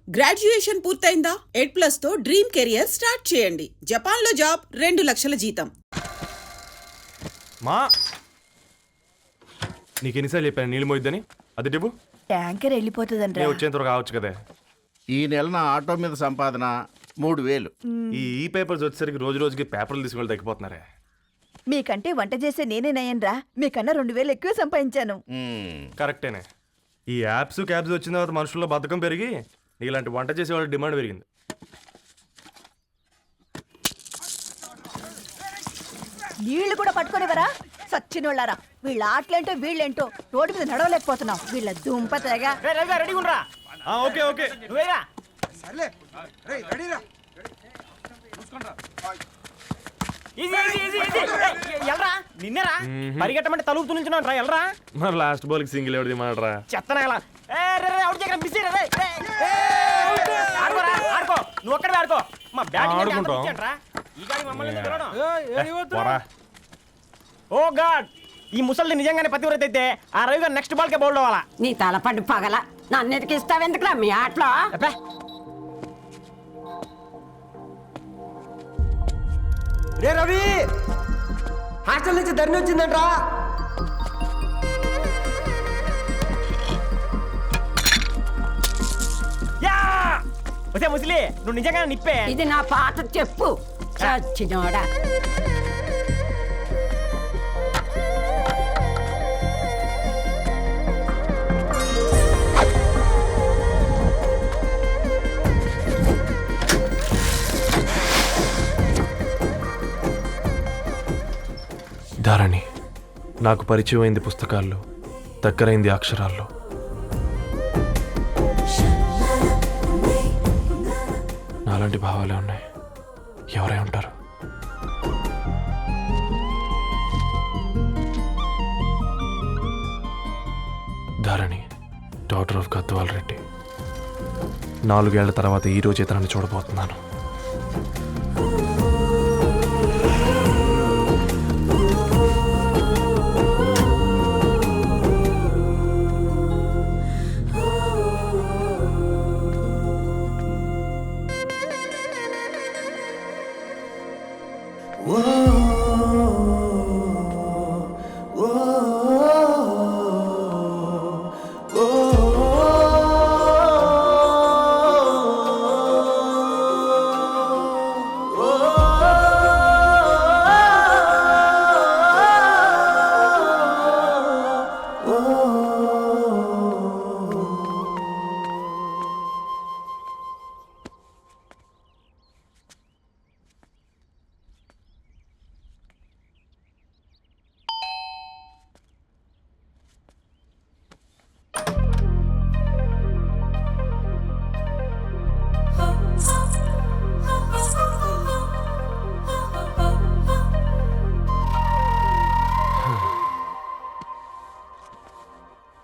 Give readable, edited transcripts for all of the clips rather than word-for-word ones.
Graduation పూర్తయిందా? 8+ తో dream career start చేయండి. జపాన్లో జాబ్, 2 లక్షల జీతం. మా నీకెన్నిసార్లు చెప్పాను నీళ్ళు మోయిద్దని? అది డిపు ట్యాంకర్ వెళ్ళిపోతుందంట. వచ్చేంత కావచ్చు కదా. ఈ నెల నా ఆటో మీద సంపాదన 3000. ఈ పేపర్స్ వచ్చేసరికి రోజు రోజుకి పేపర్లు తీసుకుని తగ్గిపోతున్నారే. మీకంటే వంట చేసే నేనే నయ్యన్రా, మీకన్నా 2000 ఎక్కువ సంపాదించాను. కరెక్టేనే. ఈ యాప్స్ క్యాబ్స్ వచ్చిన తర్వాత మనుషుల్లో బద్ధకం పెరిగి ఇలాంటి వంట చేసే వాళ్ళ డిమాండ్ పెరిగింది. నీళ్లు కూడా పట్టుకునేవరా సచ్చినోళ్ళారా. వీళ్ళ ఆటలేంటో వీళ్ళేంటో రోడ్డు మీద నడవలేకపోతున్నాం. వీళ్ళ దుంప తెగ. ఓకే ఓకే నిన్నరా పరిగెట్టమంటే తలుపుతూ నుంచున్నాను రా. ఎల్రా మరి లాస్ట్ బాల్ కి సింగిల్ ఎవరిది మాడరా? చెత్తనా ఎలా ఆడుకో, నువ్వు ఒక్కడే ఆడుకో. మా బ్యాటింగ్ ఓ గాడ్, ఈ ముసలి నిజంగానే పతివ్రత అయితే ఆ రవి గారు నెక్స్ట్ బాల్ కే బౌల్డ్ అవ్వాలా. నీ తలపండు పగల నన్ను ఇస్తావెందుకురా మీ ఆటలో? రే రవి, హాస్టల్ నుంచి ధరణి వచ్చిందంట్రా. వచ్చే ముసలి, నువ్వు నిజంగా నిప్పే. ఇది నా పాత చెప్పు చచ్చినోడా. ధారణి నాకు పరిచయం అయింది పుస్తకాల్లో, దగ్గరైంది అక్షరాల్లో. నాలాంటి భావాలే ఉన్నాయి. ఎవరై ఉంటారు? Dharani, daughter of Gadwal Reddy. 4 ఏళ్ల తర్వాత ఈ రోజు ఇతరాన్ని చూడబోతున్నాను.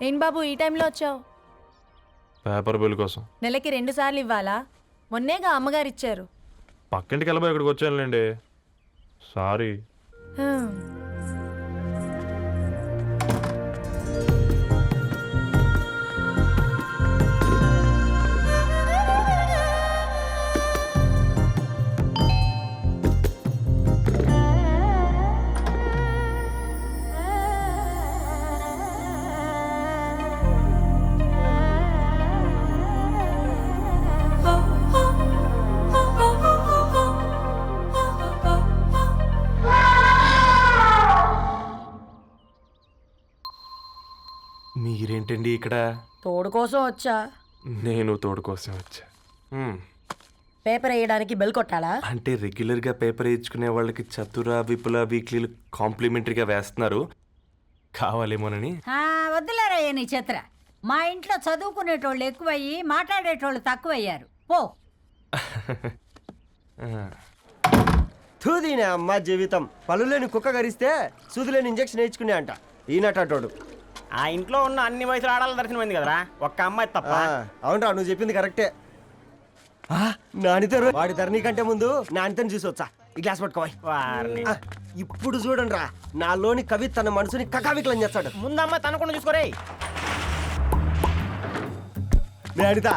ఏం బాబు ఈ టైంలో వచ్చావు? పేపర్ బిల్ కోసం. నెలకి 2 సార్లు ఇవ్వాలా? మొన్నేగా అమ్మగారు ఇచ్చారు. పక్కింటికి వెళ్ళబోయి ఇక్కడికి వచ్చానులేండి. సారీ. మీరేంటండి ఇక్కడ? తోడు కోసం వచ్చా. నేను తోడు కోసం వచ్చా. పేపర్ వేయడానికి బెల్ కొట్టాలా? అంటే రెగ్యులర్గా పేపర్ వేయించుకునే వాళ్ళకి చతుర విపుల వీక్లీలు కాంప్లిమెంటరీగా వేస్తున్నారు, కావాలేమోనని. వద్దులేరా నీ చిత్ర. మా ఇంట్లో చదువుకునేటోళ్ళు ఎక్కువయ్యి మాట్లాడేటోళ్ళు తక్కువయ్యారు. పో. తూదీనే అమ్మ జీవితం. పళ్ళులేని కుక్క గరిస్తే సూదులేని ఇంజక్షన్ వేయించుకునే అంట ఈనటోడు. ఆ ఇంట్లో ఉన్న అన్ని వయసుల ఆడాల దర్శనమైంది కదరా, ఒక్క అమ్మాయి తప్ప. అవునరా, నువ్వు చెప్పింది కరెక్టే. నానితో వాడి ధరణి కంటే ముందు నానితని చూసి వచ్చా. ఈ గ్లాస్ పట్టుకోవాలి. ఇప్పుడు చూడండి రా, నాలోని కవి తన మనసుని కకావికలం చేస్తాడు. ముందు అమ్మాయి తనకుండా చూసుకోరే. అనిత,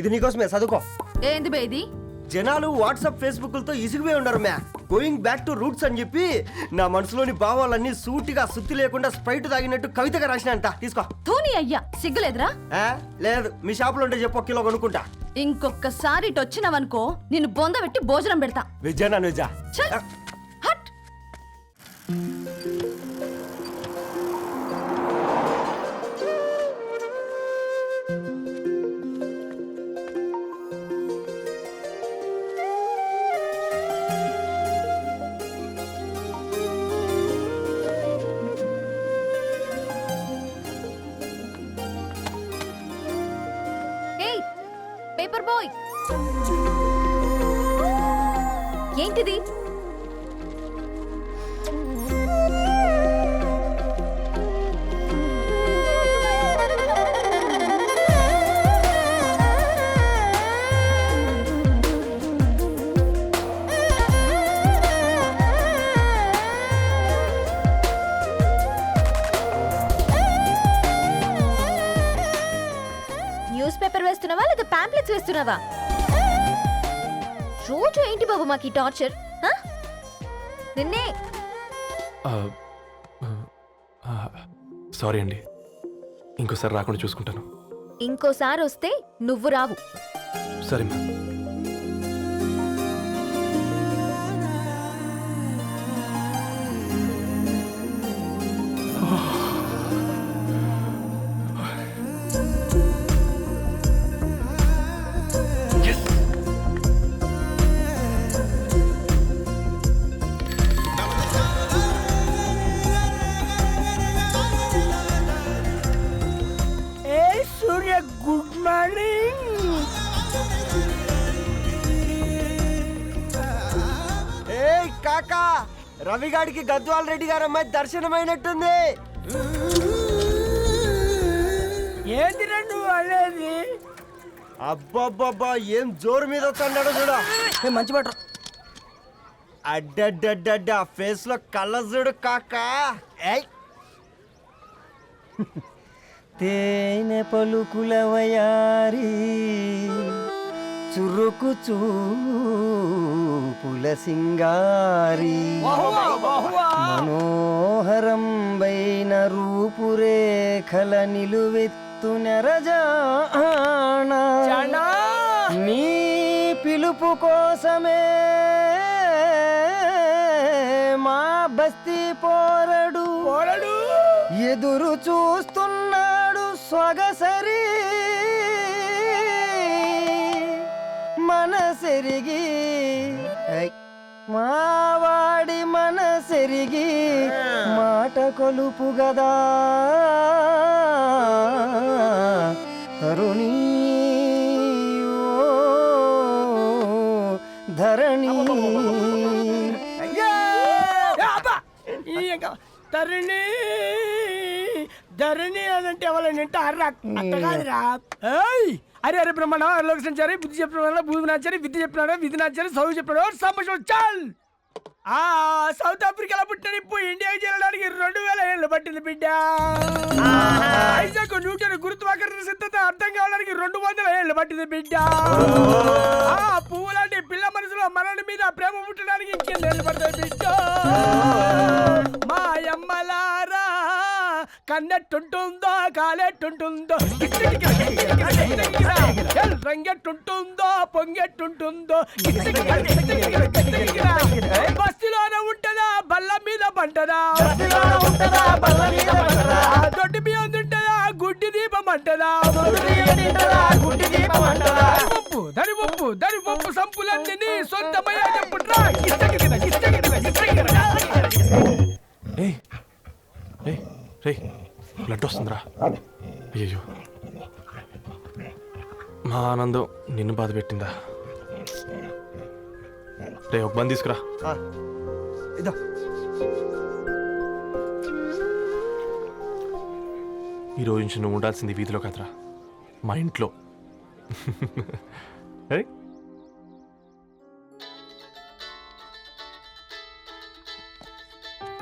ఇది నీకోసమే చదువుకో. ఏంది బే ఇది? జనాలు వాట్సాప్ ఫేస్బుక్లతో ఇసిగిపోయి ఉన్నారు మ్యా. గోయింగ్ బ్యాక్ టు రూట్స్ అని చెప్పి నా మనసులోని భావాలన్నీ సూటిగా సుత్తి లేకుండా స్ప్రైట్ తాగినట్టు కవితగా రాసిన అంట. తీసుకో. ధోని అయ్యా సిగ్గులేదురా? లేదు, మీ షాపులో ఉంటే చెప్పు, 1 కిలో కొనుక్కుంటా. ఇంకొకసారి ఇటు వచ్చినావనుకో నిన్ను బొంద పెట్టి భోజనం పెడతా. వెజ్జా నాన్ వెజ్జా? ఛల్! హట్! ఏయ్ పేపర్ బాయ్, ఏంటిది? న్యూస్ పేపర్ వేస్తున్నావా లేదా పాంప్లెట్స్ వేస్తున్నావా? రోజు ఏంటి బాబు మాకు ఈ టార్చర్? నిన్నే సారీ అండి, ఇంకోసారి రాకుండా చూసుకుంటాను. ఇంకోసారి వస్తే నువ్వు రావు. సరే మ్యామ్. సూర్య గుడ్ మార్నింగ్. ఏ కాకా, రవిగాడికి గద్వాల్ రెడ్డి గారు అమ్మాయి దర్శనమైనట్టుంది. ఏంటి నువ్వు అనేది? అబ్బబ్బబ్బా, ఏం జోరు మీద వస్తున్నాడో చూడ. మంచి బట్ట అడ్డడ్డడ్డ ఫేస్ లో కళ్ళ చూడు కాకా. ఏయ్ తేనె పలుకుల వయారి చురుకు చూపుల సింగారి మనోహరం బైన రూపురేఖల నిలువెత్తు నెరజానా నీ పిలుపు కోసమే మా బస్తీ పోరడు ఎదురు చూస్తున్నాడు స్వగసరి మనసెరిగి. మావాడి మనసెరిగి మాట కొలుపు గదా తరుణీ ఓ ధరణి. ధరణి ధరణి అదంటే ఎవరైనా అట్ట కాదురా. అరే అరే బ్రహ్మణ లోక సంచారి బుద్ధి చెప్పిన భూమి నాచారి విద్య చెప్పినాడు విధి నాచారి చదువు చెప్పినాడు సంభాషణ చాల్. సౌత్ ఆఫ్రికాలో పుట్టిన ఇప్పుడు ఇండియాకి చేరడానికి 2000 ఏళ్ళు పట్టింది బిడ్డ. ఐజాక్ న్యూటన్ గురుత్వాకర్షణ సిద్ధత అర్థం కావడానికి 200 ఏళ్ళు పట్టింది బిడ్డ. పువ్వు లాంటి పిల్ల మనసులో మనని మీద ప్రేమ పుట్టడానికి ఇంకేళ్ళు పడతాయి బిడ్డ. మా అమ్మలారా కన్నెట్టుంటుందో కాలెట్టుంటుందో రంగెట్టుంటుందో పొంగెట్టుంటుందో బస్తిలోనే ఉంటదా బల్ల మీద పంటదా దొడ్డి బియ్యం తింటదా గుడ్డి దీపం అంటదా దరి పప్పు సంపులన్నీ సొంతమయ్యా చెప్పుట్రా. బ్లడ్ వస్తుందిరా. అయ్యో, మా ఆనందం నిన్ను బాధ పెట్టిందా? రే, ఒక బంద్ తీసుకురా. ఇదో ఈ రోజు నుంచి నువ్వు ఉండాల్సింది వీధిలో కాదురా, మా ఇంట్లో.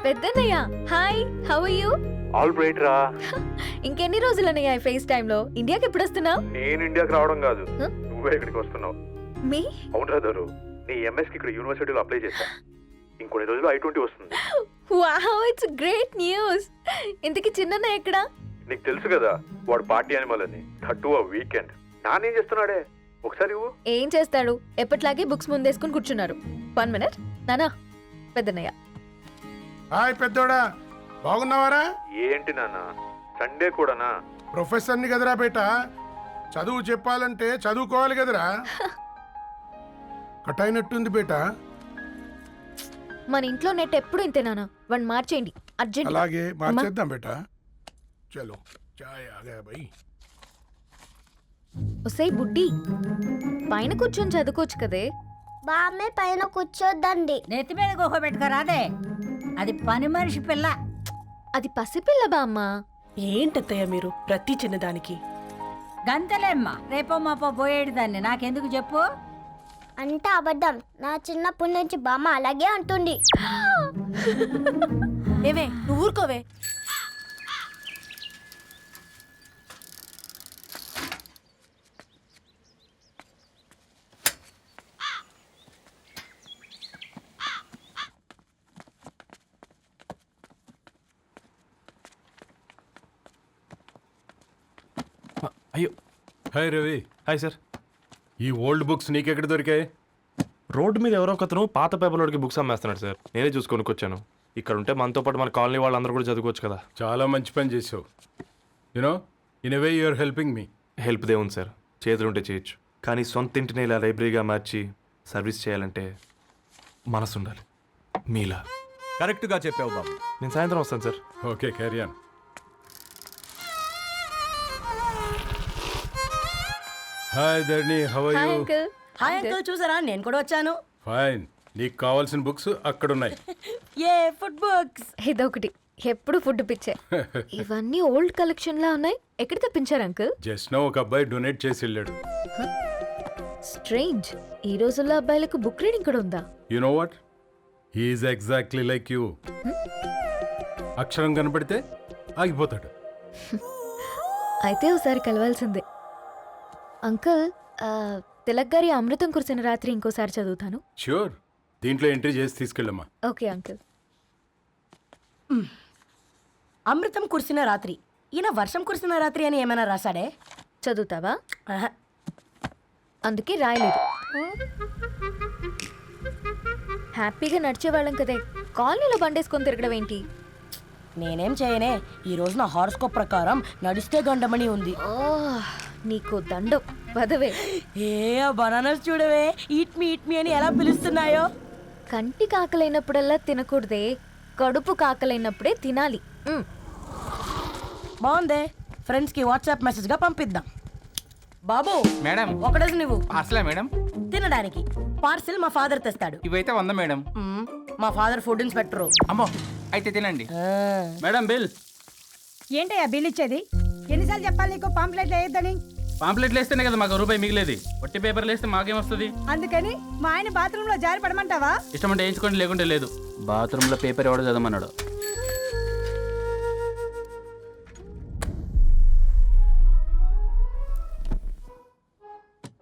పెద్దన్నయ్య hi, how are you? All right రా. ఇంకెన్ని రోజులనయ్యా ఈ ఫేస్ టైంలో? ఇండియాకి ఎప్పుడు వస్తున్నావు? నేను ఇండియాకి రావడం కాదు, హ? నువ్వే ఇక్కడికి వస్తున్నావు. మీ అవును రాదారు, నీ ఎంఎస్కి ఇక్కడ యూనివర్సిటీలో అప్లై చేశా. ఇంకొన్ని రోజులు I-20 వస్తుంది. Wow, it's great news. ఇంతకీ చిన్న ఎక్కడా? నీకు తెలుసు కదా వాడు పార్టీ అనిమల్ అని, థర్టూ ఆ వీకెండ్. నానేం చేస్తున్నాడే ఒకసారి ఇవ్వు. ఏం చేస్తాడు? ఎప్పట్లాగే బుక్స్ ముందేసుకుని కూర్చున్నారు. 1 మినిట్. నానా, పెద్దన్నయ్య. హాయ్ పెద్దోడా, బాగున్నావారా? ఏంటి నాన్న సండే కూడానా? ప్రొఫెసర్ని కదరా బేట, చదువు చెప్పాలంటే చదువుకోవాలి కదరా. కట్ అయినట్టుంది బేట. మన ఇంట్లో నెట్ ఎప్పుడు ఇంతే నానా. వన్ మార్చేయండి అర్జెంట్. అలాగే మార్చేద్దాం బేట. చలో చాయ్ ఆగా భయ్. ఒసేయ్ బుడ్డి, పైన కూర్చొని చదువుకోవచ్చు కదే. బామ్మే పైన కూర్చోద్దండి. నెత్తి మీద గుహ పెట్టుకోరాదే, అది పని మనిషి పిల్ల. అది పసిపిల్ల బామ్మ. ఏంటత్తయ్య మీరు ప్రతి చిన్నదానికి? గంతలేమ్మా, రేపో మాపో పోయేడు దాన్ని నాకెందుకు చెప్పు. అంటే అబద్ధం. నా చిన్నప్పటి నుంచి బామ్మ అలాగే అంటుంది. ఏవే నువ్వు ఊరుకోవే. అయ్యో, హాయ్ రవి. Hi sir. ఈ ఓల్డ్ బుక్స్ నీకెక్కడ దొరికాయి? రోడ్డు మీద ఎవరో ఒకతను పాత పేపర్లోకి బుక్స్ అమ్మేస్తున్నాడు సార్. నేనే చూసుకొని వచ్చాను. ఇక్కడ ఉంటే మనతో పాటు మన కాలనీ వాళ్ళందరూ కూడా చదువుకోవచ్చు కదా. చాలా మంచి పని చేసావు. You know in a way you are helping me. Help దే ఉంది సార్, చేతులుంటే చేయొచ్చు. కానీ సొంత ఇంటిని ఇలా లైబ్రరీగా మార్చి సర్వీస్ చేయాలంటే మనసు ఉండాలి. మీలా. కరెక్ట్గా చెప్పావు బాబు. నేను సాయంత్రం వస్తాను sir. Okay, carry on. Hi Dharni, how are hi you? Uncle. Hi uncle, చూసారా నేను కూడా వచ్చాను. ఫైన్. నీకు కావాల్సిన బుక్స్ అక్కడ ఉన్నాయి. ఏ ఫుడ్ బుక్స్? ఇదొకటి, ఎప్పుడు ఫుడ్ పిచ్చే. ఇవన్నీ ఓల్డ్ కలెక్షన్ లా ఉన్నాయి. ఎక్కడ తెప్పించారు అంకుల్? జస్ట్ నో ఒక అబ్బాయి డొనేట్ చేసి వెళ్ళాడు. స్ట్రేంజ్, ఈ రోజుల్లో అబ్బాయిలకు బుక్ రీడింగ్ కూడా ఉందా? You know what, he's exactly like you. అక్షరం కనపడితే ఆగిపోతాడు. అయితే ఒకసారి కలవాల్సిందే. అంకుల్, తిలక్ గారి అమృతం కురిసిన రాత్రి ఇంకోసారి చదువుతాను. ష్యూర్, దీంట్లో ఎంట్రీ చేసి తీసుకెళ్ళమ్మా. Okay uncle. అమృతం కురిసిన రాత్రి. ఈయన వర్షం కురిసిన రాత్రి అని ఏమైనా రాశాడే? చదువుతావా? ఆహా. అందుకే రాయలేదు. హ్యాపీగా నడిచేవాళ్ళం కదే, కాలనీలో బండేసుకొని తిరగడం ఏంటి? నేనేం చేయనే, ఈ రోజు నా హారోస్కోప్ ప్రకారం నడిస్తే గండమణి ఉంది. ఓ, నీకు దండం పదవే. ఏ బనానాస్ చూడవే, ఈట్ మీ అని ఎలా పిలుస్తున్నాయో. కంటి కాకలైనప్పుడల్లా తినకూడదే, కడుపు కాకలైనప్పుడే తినాలి. బాగుందే, ఫ్రెండ్స్ కి వాట్సాప్ మెసేజ్ గా పంపిద్దాం. బాబు మేడం, ఒకడేసి నువ్వు అసలే మేడం తినడానికి పార్సిల్ మా ఫాదర్ తెస్తాడు. ఇవైతే 100 మేడం. మా ఫాదర్ ఫుడ్ ఇన్స్పెక్టర్. అమ్మో, అయితే తినండి మేడం. బిల్ ఏంటయ్యా బిల్ ఇచ్చేది? ఎన్నిసార్లు చెప్పాలి నీకు పాంప్లెట్లు వేయొద్దని? పాంప్లెట్లు వేస్తేనే కదా మాకు రూపాయి మిగిలేది. వట్టి పేపర్లు వేస్తే మాకేమొస్తుంది? అందుకని మా ఆయన బాత్రూమ్ లో జారి పడమంటావా? ఇష్టం అంటే వేయించుకోండి, లేకుంటే లేదు. బాత్రూంలో పేపర్ ఎవడో చదవమన్నాడు.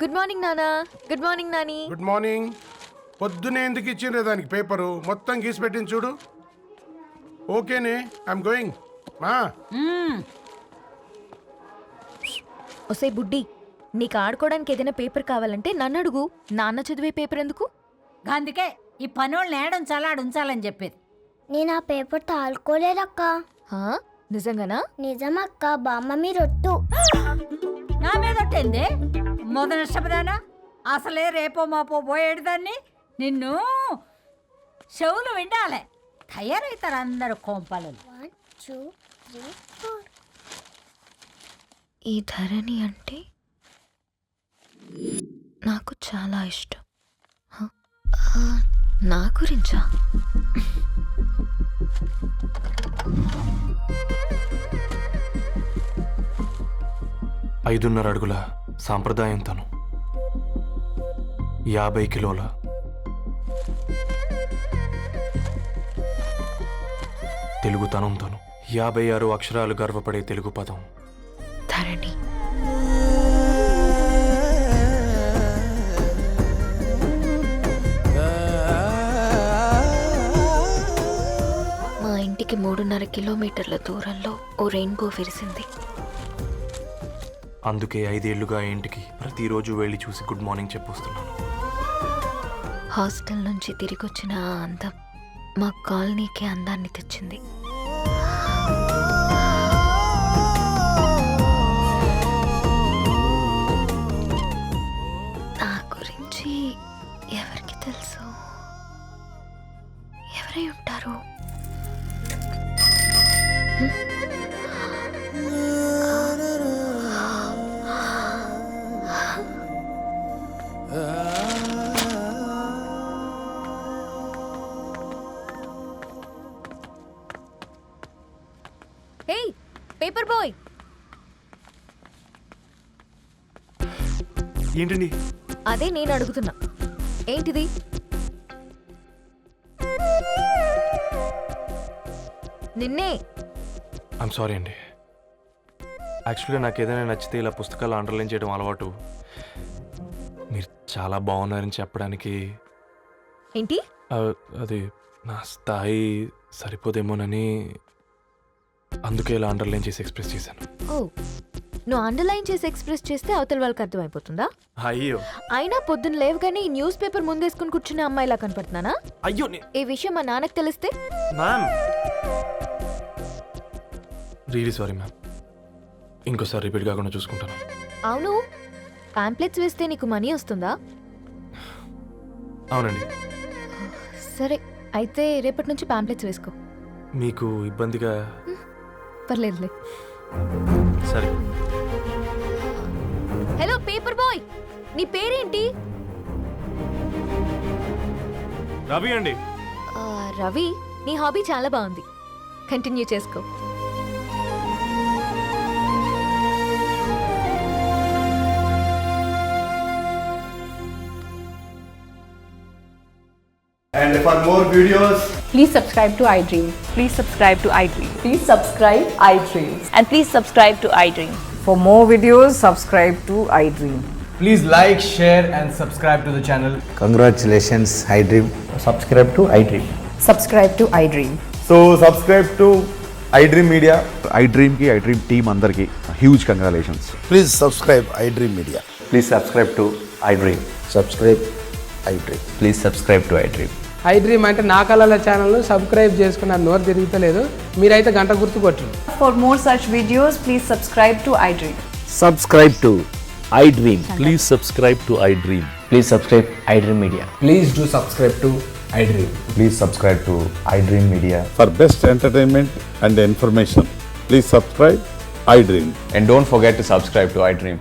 గుడ్ మార్నింగ్ నానా. Good morning Nani. Good morning. పొద్దునే ఎందుకు ఇచ్చిండ్రే దానికి పేపరు? మొత్తం గీసి పెట్టింది చూడు. ఓకేనే, ఐఎమ్ గోయింగ్. మా ఒసే బుడ్డి, నీకు ఆడుకోవడానికి ఏదైనా పేపర్ కావాలంటే నన్ను అడుగు. నాన్న చదివే పేపర్ ఎందుకు? అందుకే ఈ పనోళ్ళని ఏడుంచాలా ఉంచాలని చెప్పేది. నేను ఆ పేపర్ తాలుకోలేదక్క. హా, నిజంగానా? నిజమక్క, బామ్మ మీరొట్టు. నా మీద ఒట్టేంది మొదటి నష్టపదానా? అసలే రేపో మాపో పోయేడు దాన్ని. నిన్ను చెవులు విండాలే, తయారవుతారు అందరు కోంపాలు. 1 2 3 4. ఈ ధరణి అంటే నాకు చాలా ఇష్టం. హ? నా గురించా? ఐదున్నర అడుగుల సాంప్రదాయం తను, 50 కిలోల తెలుగుతనం తను, 56 అక్షరాలు గర్వపడే తెలుగు పదం ధరణి. మా ఇంటికి 3.5 కిలోమీటర్ల దూరంలో ఓ రెయిన్బో విరిసింది. అందుకే 5 ఏళ్లుగా ఇంటికి ప్రతిరోజు వెళ్ళి చూసి గుడ్ మార్నింగ్ చెప్పొస్తున్నాను. హాస్టల్ నుంచి తిరిగొచ్చిన ఆ అందం మా కాలనీకి అందాన్ని తెచ్చింది. నా గురించి ఎవరికి తెలుసు? ఎవరై ఉంటారు? హే పేపర్ బాయ్, ఏంటండి? అదే నేను అడుగుతున్నా, ఏంటిది? నిన్నే. ఐమ్ సారీ అండి. యాక్చువల్గా నాకు ఏదైనా నచ్చితే ఇలా పుస్తకాలు అండర్లైన్ చేయడం అలవాటు. మీరు చాలా బాగున్నారని చెప్పడానికి ఏంటి? అది నా స్థాయి సరిపోదేమోనని అందుకే ఇలా అండర్లైన్ చేసి ఎక్స్ప్రెస్ చేశాను. ఓ, నువ్వు అండర్లైన్ చేసి ఎక్స్ప్రెస్ చేస్తే అవతల వాళ్ళకి అర్థమైపోతుందా? అయ్యో అయినా పొద్దున్న లేవగానే ఈ న్యూస్ పేపర్ ముందేసుకుని కూర్చునే అమ్మాయిలా కనపడుతున్నానా? అయ్యో ఈ విషయం మా నాన్నకు తెలిస్తే? Ma'am really sorry ma'am. ఇంకోసారి రిపీట్ కాకుండా చూసుకుంటాను. అవును, పాంప్లెట్స్ వేస్తే నీకు మనీ వస్తుందా? అవునండి. సరే అయితే రేపటి నుంచి పాంప్లెట్స్ వేసుకో. మీకు ఇబ్బందిగా? పర్లేదులే. సరే. హలో పేపర్ బాయ్, నీ పేరేంటి? రవి అండి. రవి, నీ హాబీ చాలా బాగుంది, కంటిన్యూ చేసుకో. And for more videos, Please subscribe to iDream. Please subscribe to iDream. Please subscribe iDream. And please subscribe to iDream. For more videos, subscribe to iDream. please like, share and subscribe to the channel. Congratulations, iDream. Subscribe to iDream. Subscribe to iDream. So subscribe to iDream Media. iDream ki iDream team andarki huge congratulations. Please subscribe iDream Media. Please subscribe to iDream. Subscribe iDream. Please subscribe to iDream. iDream అంటే నా కళల channel subscribe చేసుకున్న నోరు తిరుగుతలేదు, మీరైతే గంట గుర్తు కొట్టండి. For more such videos, please subscribe to iDream. Subscribe to iDream. Please subscribe to iDream. Please subscribe iDream Media. Please do subscribe to iDream. Please subscribe to iDream Media. For best entertainment and information, please subscribe iDream. And don't forget to subscribe to iDream.